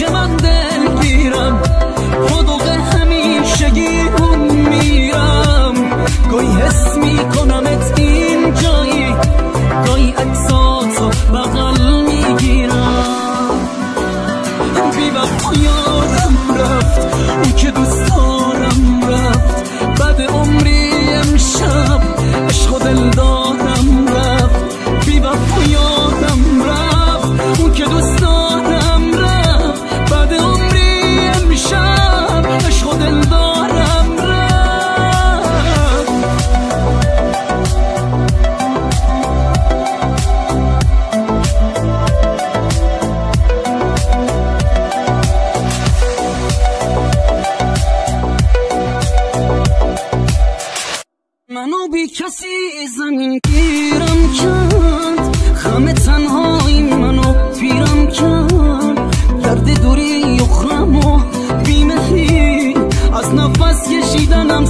که من دل گیرم خودوق همیشگی اون میرم گاهی حس میکنمت این جایی گاهی اجزاتو بغل میگیرم بی وقت یادم رفت اون که دوست دارم رفت بعد عمری امشب عشق و دل دارم رفت بی وقت یادم رفت اون که دوست دارم رفت بعد عمری امشب عشق و دل دارم رفت منو بی کسی زمین گیرم کرد خم تنهایی منو پیرم کرد گرد دوری یخرم و بیمهی از نفس کشیدنم